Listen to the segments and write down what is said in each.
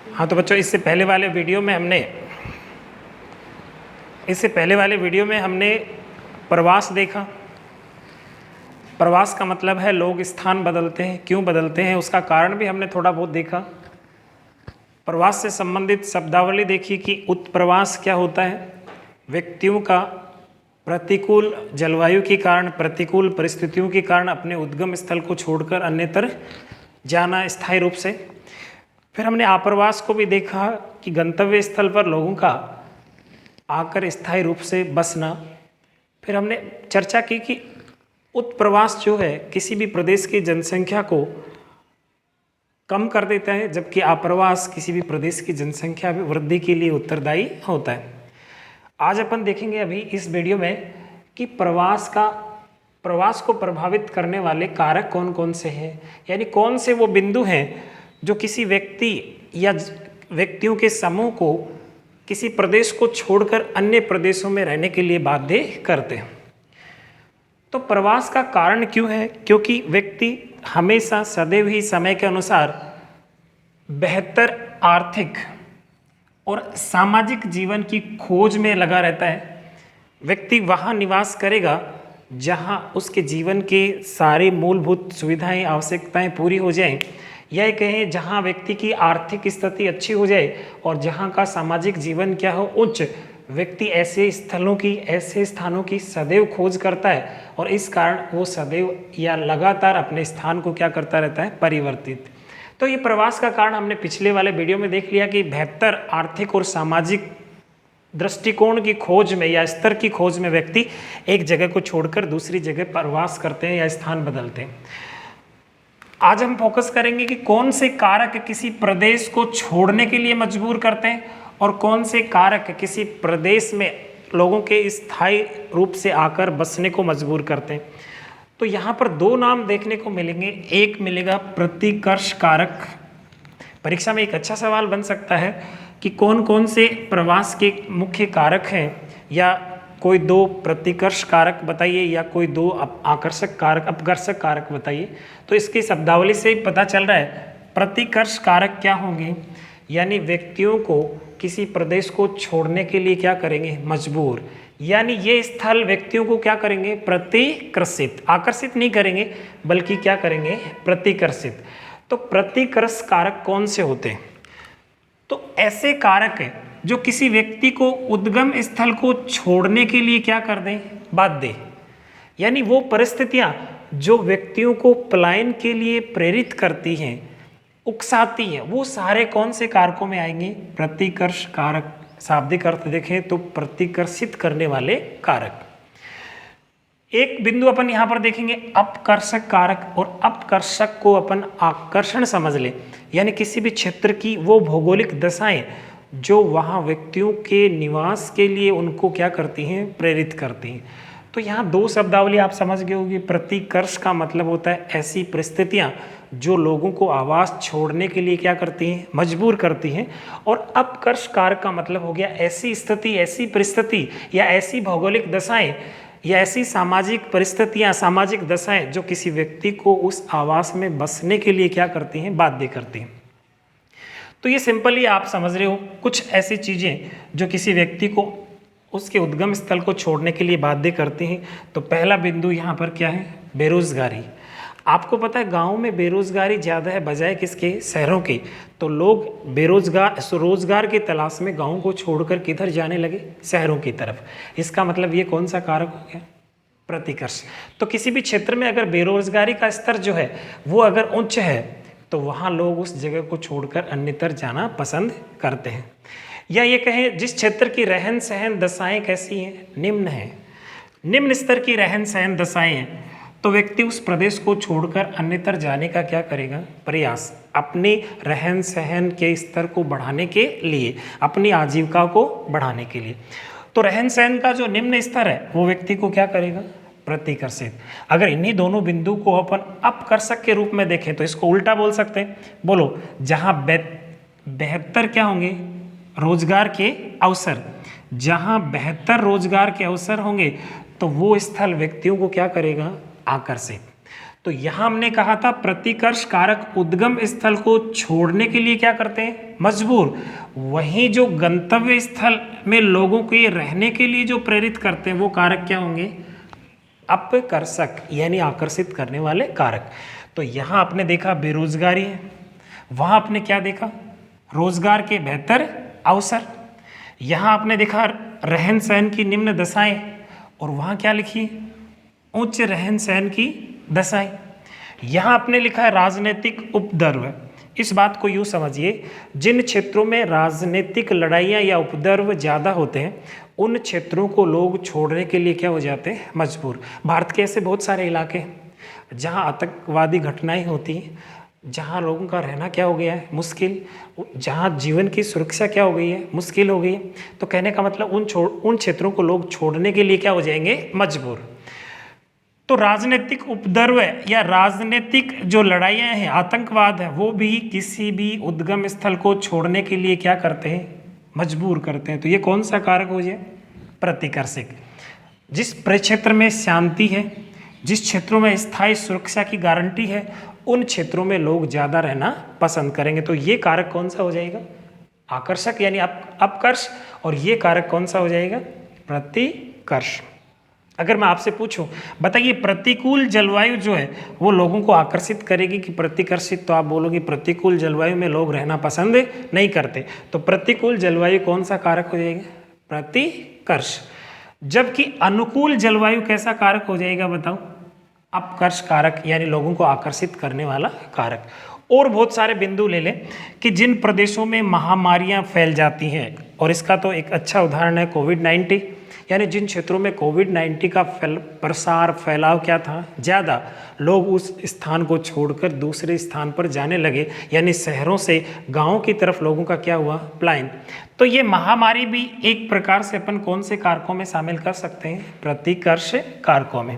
हाँ तो बच्चों, इससे पहले वाले वीडियो में हमने प्रवास देखा। प्रवास का मतलब है लोग स्थान बदलते हैं, क्यों बदलते हैं उसका कारण भी हमने थोड़ा बहुत देखा। प्रवास से संबंधित शब्दावली देखी कि उत्प्रवास क्या होता है। व्यक्तियों का प्रतिकूल जलवायु के कारण, प्रतिकूल परिस्थितियों के कारण अपने उद्गम स्थल को छोड़कर अन्यत्र जाना स्थायी रूप से। फिर हमने आप्रवास को भी देखा कि गंतव्य स्थल पर लोगों का आकर स्थायी रूप से बसना। फिर हमने चर्चा की कि उत्प्रवास जो है किसी भी प्रदेश की जनसंख्या को कम कर देता है, जबकि आप्रवास किसी भी प्रदेश की जनसंख्या में वृद्धि के लिए उत्तरदायी होता है। आज अपन देखेंगे अभी इस वीडियो में कि प्रवास को प्रभावित करने वाले कारक कौन कौन से हैं, यानी कौन से वो बिंदु हैं जो किसी व्यक्ति या व्यक्तियों के समूह को किसी प्रदेश को छोड़कर अन्य प्रदेशों में रहने के लिए बाध्य करते हैं। तो प्रवास का कारण क्यों है? क्योंकि व्यक्ति हमेशा सदैव ही समय के अनुसार बेहतर आर्थिक और सामाजिक जीवन की खोज में लगा रहता है। व्यक्ति वहाँ निवास करेगा जहाँ उसके जीवन के सारे मूलभूत सुविधाएं, आवश्यकताएं पूरी हो जाएं, या कहें जहाँ व्यक्ति की आर्थिक स्थिति अच्छी हो जाए और जहाँ का सामाजिक जीवन क्या हो, उच्च। व्यक्ति ऐसे स्थानों की सदैव खोज करता है और इस कारण वो सदैव या लगातार अपने स्थान को क्या करता रहता है, परिवर्तित। तो ये प्रवास का कारण हमने पिछले वाले वीडियो में देख लिया कि बेहतर आर्थिक और सामाजिक दृष्टिकोण की खोज में या स्तर की खोज में व्यक्ति एक जगह को छोड़कर दूसरी जगह प्रवास करते हैं या स्थान बदलते हैं। आज हम फोकस करेंगे कि कौन से कारक किसी प्रदेश को छोड़ने के लिए मजबूर करते हैं और कौन से कारक किसी प्रदेश में लोगों के स्थायी रूप से आकर बसने को मजबूर करते हैं। तो यहाँ पर दो नाम देखने को मिलेंगे। एक मिलेगा प्रतिकर्ष कारक। परीक्षा में एक अच्छा सवाल बन सकता है कि कौन कौन से प्रवास के मुख्य कारक हैं, या कोई दो प्रतिकर्ष कारक बताइए या कोई दो अपकर्षक कारक बताइए। तो इसकी शब्दावली से ही पता चल रहा है प्रतिकर्ष कारक क्या होंगे, यानी व्यक्तियों को किसी प्रदेश को छोड़ने के लिए क्या करेंगे, मजबूर। यानी ये स्थल व्यक्तियों को क्या करेंगे, प्रतिकर्षित, आकर्षित नहीं करेंगे बल्कि क्या करेंगे, प्रतिकर्षित। तो प्रतिकर्ष कारक कौन से होते हैं? तो ऐसे कारक है जो किसी व्यक्ति को उद्गम स्थल को छोड़ने के लिए क्या कर दें, बाध्य। यानी वो परिस्थितियां जो व्यक्तियों को पलायन के लिए प्रेरित करती हैं, उकसाती हैं, वो सारे कौन से कारकों में आएंगे, प्रतिकर्ष कारक। शाब्दिक अर्थ देखें तो प्रतिकर्षित करने वाले कारक। एक बिंदु अपन यहाँ पर देखेंगे अपकर्षक कारक, और अपकर्षक को अपन आकर्षण समझ ले, यानी किसी भी क्षेत्र की वो भौगोलिक दशाएं जो वहाँ व्यक्तियों के निवास के लिए उनको क्या करती हैं, प्रेरित करती हैं। तो यहाँ दो शब्दावली आप समझ गए होगी। प्रतिकर्ष का मतलब होता है ऐसी परिस्थितियाँ जो लोगों को आवास छोड़ने के लिए क्या करती हैं, मजबूर करती हैं। और अपकर्ष कारक का मतलब हो गया ऐसी स्थिति, ऐसी परिस्थिति या ऐसी भौगोलिक दशाएं या ऐसी सामाजिक परिस्थितियाँ, सामाजिक दशाएं जो किसी व्यक्ति को उस आवास में बसने के लिए क्या करती हैं, बाध्य करती हैं। तो ये सिंपली आप समझ रहे हो कुछ ऐसी चीज़ें जो किसी व्यक्ति को उसके उद्गम स्थल को छोड़ने के लिए बाध्य करती हैं। तो पहला बिंदु यहाँ पर क्या है, बेरोजगारी। आपको पता है गांव में बेरोजगारी ज़्यादा है बजाय किसके, शहरों के। तो लोग रोजगार की तलाश में गांव को छोड़कर किधर जाने लगे, शहरों की तरफ। इसका मतलब ये कौन सा कारक हो गया, प्रतिकर्ष। तो किसी भी क्षेत्र में अगर बेरोजगारी का स्तर जो है वो अगर उच्च है तो वहाँ लोग उस जगह को छोड़कर अन्यत्र जाना पसंद करते हैं। या ये कहें जिस क्षेत्र की रहन सहन दशाएं कैसी हैं, निम्न है, निम्न स्तर की रहन सहन दशाएं हैं, तो व्यक्ति उस प्रदेश को छोड़कर अन्यत्र जाने का क्या करेगा, प्रयास, अपने रहन सहन के स्तर को बढ़ाने के लिए, अपनी आजीविका को बढ़ाने के लिए। तो रहन सहन का जो निम्न स्तर है वो व्यक्ति को क्या करेगा, प्रतिकर्षित। अगर इन्हीं दोनों बिंदु को अपन अपकर्षक के रूप में देखें तो इसको उल्टा बोल सकते हैं। बोलो, जहाँ बेहतर क्या होंगे, रोजगार के अवसर, जहाँ बेहतर रोजगार के अवसर होंगे तो वो स्थल व्यक्तियों को क्या करेगा, आकर्षित। तो यहां हमने कहा था प्रतिकर्ष कारक उद्गम स्थल को छोड़ने के लिए क्या करते हैं, मजबूर। वहीं जो गंतव्य स्थल में लोगों को ये रहने के लिए जो प्रेरित करते हैं वो कारक क्या होंगे, अपकर्षक यानी आकर्षित करने वाले कारक। तो यहाँ आपने देखा बेरोजगारी है, वहाँ आपने क्या देखा, रोजगार के बेहतर अवसर। यहाँ आपने देखा रहन सहन की निम्न दशाएं, और वहाँ क्या लिखी, उच्च रहन सहन की दशाएं। यहाँ आपने लिखा है राजनीतिक उपद्रव। इस बात को यूँ समझिए, जिन क्षेत्रों में राजनीतिक लड़ाइयाँ या उपद्रव ज़्यादा होते हैं उन क्षेत्रों को लोग छोड़ने के लिए क्या हो जाते हैं, मजबूर। भारत के ऐसे बहुत सारे इलाके हैं जहाँ आतंकवादी घटनाएं होती हैं, जहाँ लोगों का रहना क्या हो गया है, मुश्किल, जहाँ जीवन की सुरक्षा क्या हो गई है, मुश्किल हो गई है। तो कहने का मतलब उन क्षेत्रों को लोग छोड़ने के लिए क्या हो जाएंगे, मजबूर। तो राजनीतिक उपद्रव या राजनीतिक जो लड़ाइयाँ हैं, आतंकवाद है, वो भी किसी भी उद्गम स्थल को छोड़ने के लिए क्या करते हैं, मजबूर करते हैं। तो ये कौन सा कारक हो जाए, प्रतिकर्षक। जिस परिक्षेत्र में शांति है, जिस क्षेत्रों में स्थायी सुरक्षा की गारंटी है, उन क्षेत्रों में लोग ज़्यादा रहना पसंद करेंगे। तो ये कारक कौन सा हो जाएगा, आकर्षक यानी अपकर्ष, और ये कारक कौन सा हो जाएगा, प्रतिकर्ष। अगर मैं आपसे पूछूं, बताइए प्रतिकूल जलवायु जो है वो लोगों को आकर्षित करेगी कि प्रतिकर्षित, तो आप बोलोगे प्रतिकूल जलवायु में लोग रहना पसंद नहीं करते। तो प्रतिकूल जलवायु कौन सा कारक हो जाएगा, प्रतिकर्ष। जबकि अनुकूल जलवायु कैसा कारक हो जाएगा, बताओ, अपकर्ष कारक यानी लोगों को आकर्षित करने वाला कारक। और बहुत सारे बिंदु ले लें कि जिन प्रदेशों में महामारियां फैल जाती हैं, और इसका तो एक अच्छा उदाहरण है कोविड-19, यानी जिन क्षेत्रों में कोविड-19 का फैलाव क्या था, ज़्यादा, लोग उस स्थान को छोड़कर दूसरे स्थान पर जाने लगे, यानी शहरों से गांवों की तरफ लोगों का क्या हुआ, पलायन। तो ये महामारी भी एक प्रकार से अपन कौन से कारकों में शामिल कर सकते हैं, प्रतिकर्ष कारकों में।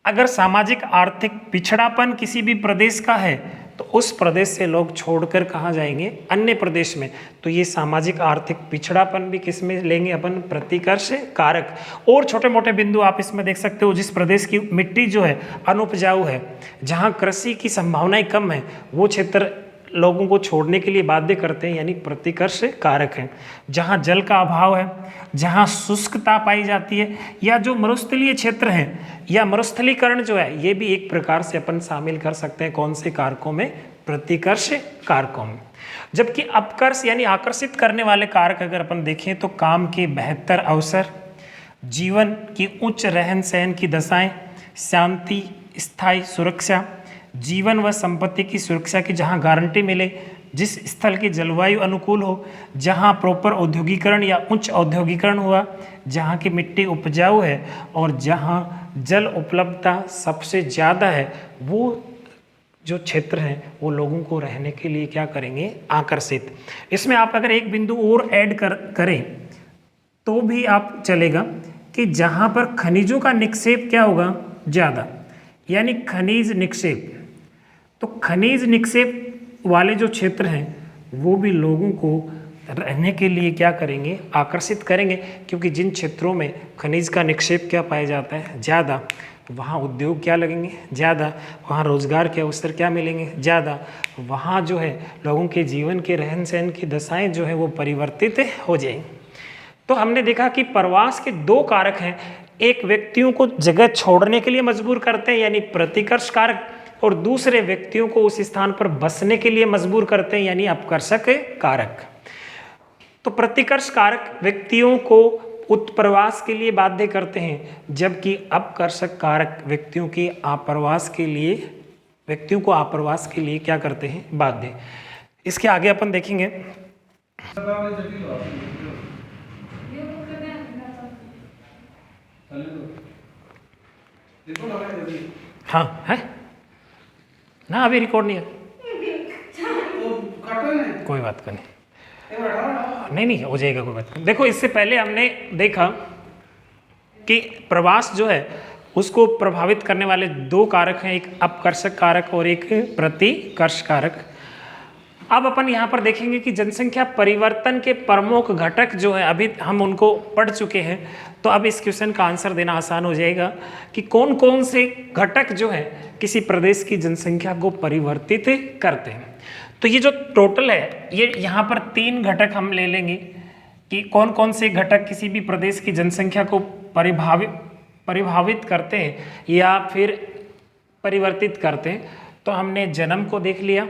अगर सामाजिक आर्थिक पिछड़ापन किसी भी प्रदेश का है तो उस प्रदेश से लोग छोड़कर कहाँ जाएंगे, अन्य प्रदेश में। तो ये सामाजिक आर्थिक पिछड़ापन भी किस में लेंगे अपन, प्रतिकर्ष कारक। और छोटे मोटे बिंदु आप इसमें देख सकते हो, जिस प्रदेश की मिट्टी जो है अनुपजाऊ है, जहाँ कृषि की संभावनाएं कम है, वो क्षेत्र लोगों को छोड़ने के लिए बाध्य करते हैं, यानी प्रतिकर्ष कारक हैं। जहाँ जल का अभाव है, जहाँ शुष्कता पाई जाती है, या जो मरुस्थलीय क्षेत्र हैं, या मरुस्थलीकरण जो है, ये भी एक प्रकार से अपन शामिल कर सकते हैं कौन से कारकों में, प्रतिकर्ष कारकों में। जबकि अपकर्ष यानी आकर्षित करने वाले कारक अगर अपन देखें तो काम के बेहतर अवसर, जीवन की उच्च रहन सहन की दशाएं, शांति, स्थायी सुरक्षा, जीवन व संपत्ति की सुरक्षा की जहां गारंटी मिले, जिस स्थल की जलवायु अनुकूल हो, जहां प्रॉपर औद्योगिकरण या उच्च औद्योगिकरण हुआ, जहां की मिट्टी उपजाऊ है, और जहां जल उपलब्धता सबसे ज़्यादा है, वो जो क्षेत्र हैं वो लोगों को रहने के लिए क्या करेंगे, आकर्षित। इसमें आप अगर एक बिंदु और ऐड करें तो भी आप चलेगा कि जहाँ पर खनिजों का निक्षेप क्या होगा, ज़्यादा, यानी खनिज निक्षेप। तो खनिज निक्षेप वाले जो क्षेत्र हैं वो भी लोगों को रहने के लिए क्या करेंगे, आकर्षित करेंगे। क्योंकि जिन क्षेत्रों में खनिज का निक्षेप क्या पाया जाता है, ज़्यादा, वहाँ उद्योग क्या लगेंगे, ज़्यादा, वहाँ रोजगार के अवसर क्या मिलेंगे, ज़्यादा, वहाँ जो है लोगों के जीवन के रहन सहन की दशाएं जो है वो परिवर्तित हो जाएंगी। तो हमने देखा कि प्रवास के दो कारक हैं, एक व्यक्तियों को जगह छोड़ने के लिए मजबूर करते हैं यानी प्रतिकर्ष कारक, और दूसरे व्यक्तियों को उस स्थान पर बसने के लिए मजबूर करते हैं यानी अपकर्षक कारक। तो प्रतिकर्ष कारक व्यक्तियों को उत्प्रवास के लिए बाध्य करते हैं, जबकि अपकर्षक कारक व्यक्तियों को आप्रवास के लिए क्या करते हैं, बाध्य। इसके आगे अपन देखेंगे। हाँ है ना, अभी रिकॉर्ड नहीं है, कोई बात नहीं, नहीं हो जाएगा, कोई बात नहीं। देखो, इससे पहले हमने देखा कि प्रवास जो है उसको प्रभावित करने वाले दो कारक हैं, एक अपकर्षक कारक और एक प्रतिकर्ष कारक। अब अपन यहाँ पर देखेंगे कि जनसंख्या परिवर्तन के प्रमुख घटक जो है अभी हम उनको पढ़ चुके हैं, तो अब इस क्वेश्चन का आंसर देना आसान हो जाएगा कि कौन कौन से घटक जो है किसी प्रदेश की जनसंख्या को परिवर्तित करते हैं। तो ये जो टोटल है ये यहाँ पर 3 घटक हम ले लेंगे कि कौन कौन से घटक किसी भी प्रदेश की जनसंख्या को परिभावित करते हैं या फिर परिवर्तित करते हैं। तो हमने जन्म को देख लिया,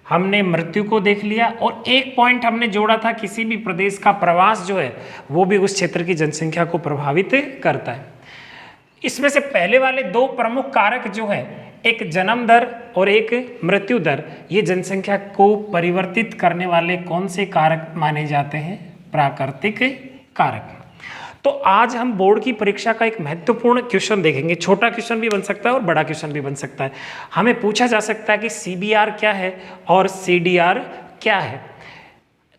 हमने मृत्यु को देख लिया, और एक पॉइंट हमने जोड़ा था किसी भी प्रदेश का प्रवास जो है वो भी उस क्षेत्र की जनसंख्या को प्रभावित करता है। इसमें से पहले वाले 2 प्रमुख कारक जो है, एक जन्म दर और एक मृत्यु दर, ये जनसंख्या को परिवर्तित करने वाले कौन से कारक माने जाते हैं? प्राकृतिक कारक। तो आज हम बोर्ड की परीक्षा का एक महत्वपूर्ण क्वेश्चन देखेंगे। छोटा क्वेश्चन भी बन सकता है और बड़ा क्वेश्चन भी बन सकता है। हमें पूछा जा सकता है कि CBR क्या है और CDR क्या है।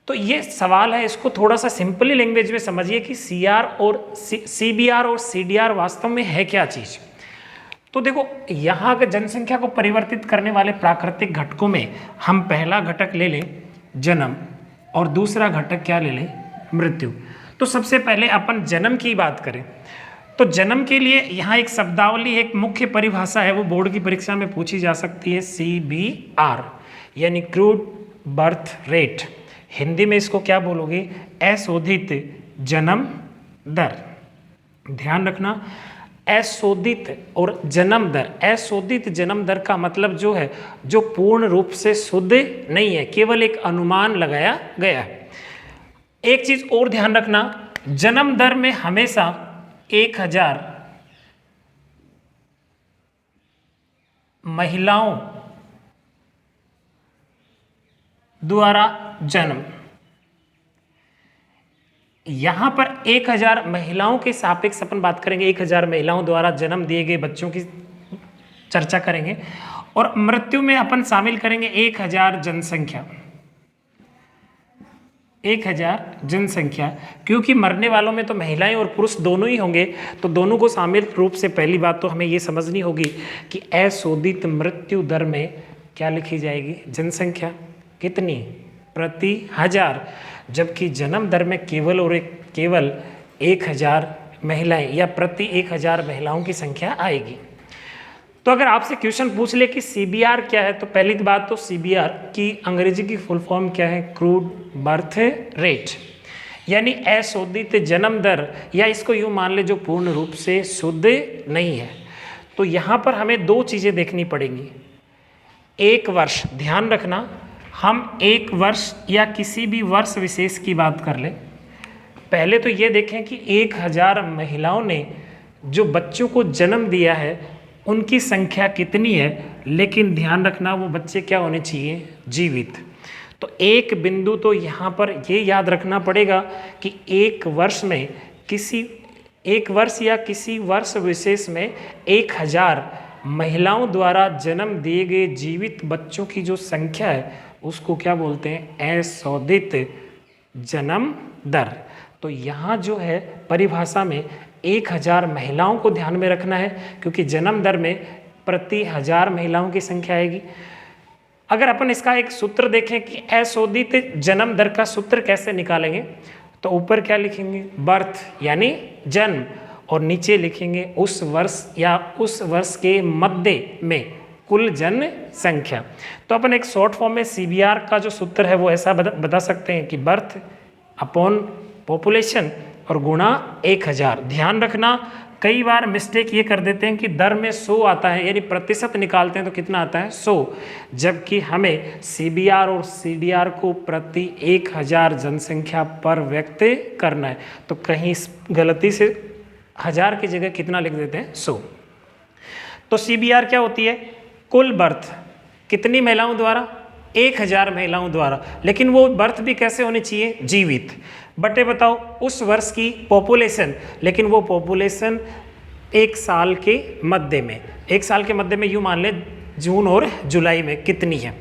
तो ये सवाल है, इसको थोड़ा सा सिंपली लैंग्वेज में समझिए कि CBR और CDR वास्तव में है क्या चीज़। तो देखो, यहाँ के जनसंख्या को परिवर्तित करने वाले प्राकृतिक घटकों में हम पहला घटक ले लें जन्म और दूसरा घटक क्या ले लें? मृत्यु। तो सबसे पहले अपन जन्म की बात करें तो जन्म के लिए यहाँ एक शब्दावली, एक मुख्य परिभाषा है, वो बोर्ड की परीक्षा में पूछी जा सकती है। CBR यानी क्रूड बर्थ रेट। हिंदी में इसको क्या बोलोगे? अशोधित जन्म दर। ध्यान रखना, अशोधित और जन्म दर। अशोधित जन्म दर का मतलब जो है जो पूर्ण रूप से शुद्ध नहीं है, केवल एक अनुमान लगाया गया है। एक चीज और ध्यान रखना, जन्म दर में हमेशा 1000 महिलाओं द्वारा जन्म, यहां पर 1000 महिलाओं के सापेक्ष अपन बात करेंगे, 1000 महिलाओं द्वारा जन्म दिए गए बच्चों की चर्चा करेंगे, और मृत्यु में अपन शामिल करेंगे 1000 जनसंख्या। 1000 जनसंख्या, क्योंकि मरने वालों में तो महिलाएं और पुरुष दोनों ही होंगे, तो दोनों को शामिल रूप से पहली बात तो हमें ये समझनी होगी कि अशोधित मृत्यु दर में क्या लिखी जाएगी? जनसंख्या कितनी प्रति 1000, जबकि जन्म दर में केवल और केवल 1000 महिलाएं या प्रति 1000 महिलाओं की संख्या आएगी। तो अगर आपसे क्वेश्चन पूछ ले कि CBR क्या है, तो पहली बात तो CBR की अंग्रेजी की फुल फॉर्म क्या है? क्रूड बर्थ रेट, यानी अशोधित जन्म दर, या इसको यूँ मान ले जो पूर्ण रूप से शुद्ध नहीं है। तो यहाँ पर हमें 2 चीज़ें देखनी पड़ेंगी। एक वर्ष, ध्यान रखना, हम एक वर्ष या किसी भी वर्ष विशेष की बात कर लें। पहले तो ये देखें कि 1000 महिलाओं ने जो बच्चों को जन्म दिया है उनकी संख्या कितनी है, लेकिन ध्यान रखना वो बच्चे क्या होने चाहिए? जीवित। तो एक बिंदु तो यहाँ पर ये याद रखना पड़ेगा कि एक वर्ष या किसी वर्ष विशेष में 1000 महिलाओं द्वारा जन्म दिए गए जीवित बच्चों की जो संख्या है उसको क्या बोलते हैं? अशोधित जन्म दर। तो यहाँ जो है परिभाषा में 1000 महिलाओं को ध्यान में रखना है, क्योंकि जन्म दर में प्रति 1000 महिलाओं की संख्या आएगी। अगर अपन इसका एक सूत्र देखें कि अशोधित जन्म दर का सूत्र कैसे निकालेंगे, तो ऊपर क्या लिखेंगे? बर्थ यानी जन्म, और नीचे लिखेंगे उस वर्ष या उस वर्ष के मध्य में कुल जनसंख्या। तो अपन एक शॉर्ट फॉर्म में CBR का जो सूत्र है वो ऐसा बता सकते हैं कि बर्थ अपॉन पॉपुलेशन और गुणा 1000। ध्यान रखना, कई बार मिस्टेक ये कर देते हैं कि दर में 100 आता है, यानी प्रतिशत निकालते हैं तो कितना आता है? 100, जबकि हमें CBR और CDR को प्रति 1000 जनसंख्या पर व्यक्त करना है। तो कहीं गलती से 1000 की जगह कितना लिख देते हैं? 100। तो CBR क्या होती है? कुल बर्थ कितनी महिलाओं द्वारा? 1000 महिलाओं द्वारा, लेकिन वो बर्थ भी कैसे होनी चाहिए? जीवित। बटे बताओ उस वर्ष की पॉपुलेशन, लेकिन वो पॉपुलेशन एक साल के मध्य में, एक साल के मध्य में यूँ मान ले जून और जुलाई में कितनी है।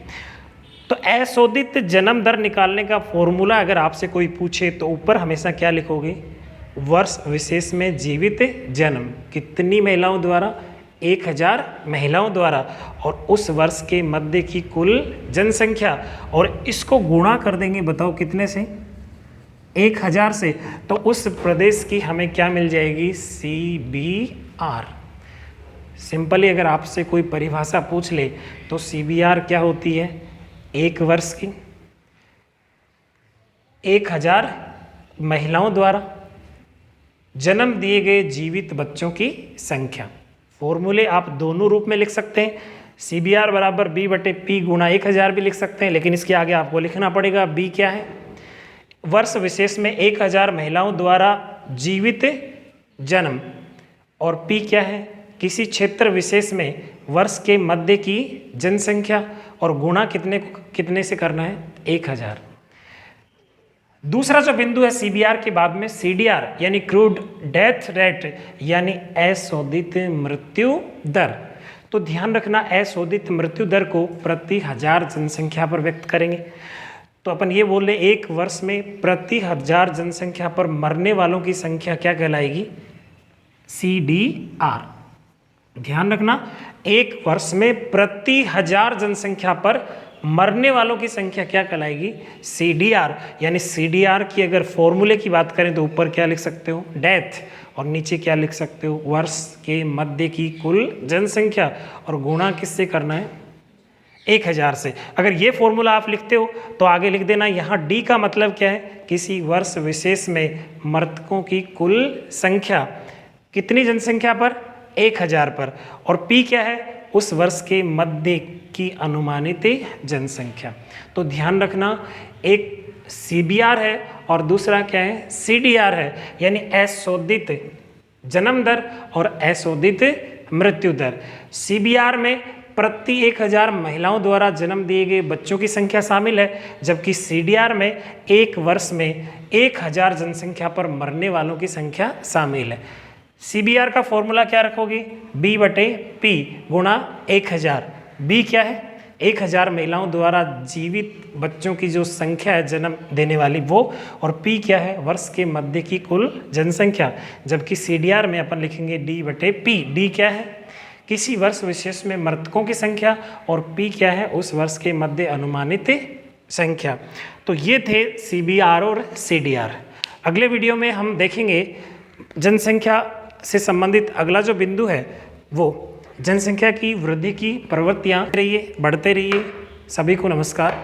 तो अशोधित जन्म दर निकालने का फॉर्मूला अगर आपसे कोई पूछे तो ऊपर हमेशा क्या लिखोगे? वर्ष विशेष में जीवित जन्म कितनी महिलाओं द्वारा? 1000 महिलाओं द्वारा और उस वर्ष के मध्य की कुल जनसंख्या, और इसको गुणा कर देंगे, बताओ कितने से, 1000 से, तो उस प्रदेश की हमें क्या मिल जाएगी, CBR। सिंपली अगर आपसे कोई परिभाषा पूछ ले तो CBR क्या होती है, एक वर्ष की 1000 महिलाओं द्वारा जन्म दिए गए जीवित बच्चों की संख्या। फॉर्मूले आप दोनों रूप में लिख सकते हैं, CBR बराबर B/P गुणा 1000 भी लिख सकते हैं, लेकिन इसके आगे आपको लिखना पड़ेगा B क्या है, वर्ष विशेष में 1000 महिलाओं द्वारा जीवित जन्म, और P क्या है, किसी क्षेत्र विशेष में वर्ष के मध्य की जनसंख्या, और गुणा कितने से करना है, 1000। दूसरा जो बिंदु है CBR के बाद में CDR यानी क्रूड डेथ रेट यानी अशोधित मृत्यु दर। तो ध्यान रखना, अशोधित मृत्यु दर को प्रति 1000 जनसंख्या पर व्यक्त करेंगे। तो अपन ये बोल रहे एक वर्ष में प्रति 1000 जनसंख्या पर मरने वालों की संख्या क्या कहलाएगी, CDR। ध्यान रखना, एक वर्ष में प्रति 1000 जनसंख्या पर मरने वालों की संख्या क्या कहलाएगी, CDR। यानी CDR की अगर फॉर्मूले की बात करें तो ऊपर क्या लिख सकते हो, डेथ, और नीचे क्या लिख सकते हो, वर्ष के मध्य की कुल जनसंख्या, और गुणा किससे करना है, 1000 से। अगर ये फॉर्मूला आप लिखते हो तो आगे लिख देना, यहाँ D का मतलब क्या है, किसी वर्ष विशेष में मृतकों की कुल संख्या, कितनी जनसंख्या पर, 1000 पर, और P क्या है, उस वर्ष के मध्य की अनुमानित जनसंख्या। तो ध्यान रखना, एक CBR है और दूसरा क्या है, CDR है, यानी अशोधित जन्म दर और अशोधित मृत्यु दर। CBR में प्रति 1000 महिलाओं द्वारा जन्म दिए गए बच्चों की संख्या शामिल है, जबकि CDR में एक वर्ष में 1000 जनसंख्या पर मरने वालों की संख्या शामिल है। CBR का फॉर्मूला क्या रखोगे, B/P गुणा 1000। B क्या है, 1000 महिलाओं द्वारा जीवित बच्चों की जो संख्या है जन्म देने वाली वो, और P क्या है, वर्ष के मध्य की कुल जनसंख्या, जबकि CDR में अपन लिखेंगे D/P। D क्या है, किसी वर्ष विशेष में मृतकों की संख्या, और P क्या है, उस वर्ष के मध्य अनुमानित संख्या। तो ये थे CBR और CDR। अगले वीडियो में हम देखेंगे जनसंख्या से संबंधित अगला जो बिंदु है वो जनसंख्या की वृद्धि की प्रवृत्तियाँ रहिए, बढ़ते रहिए। सभी को नमस्कार।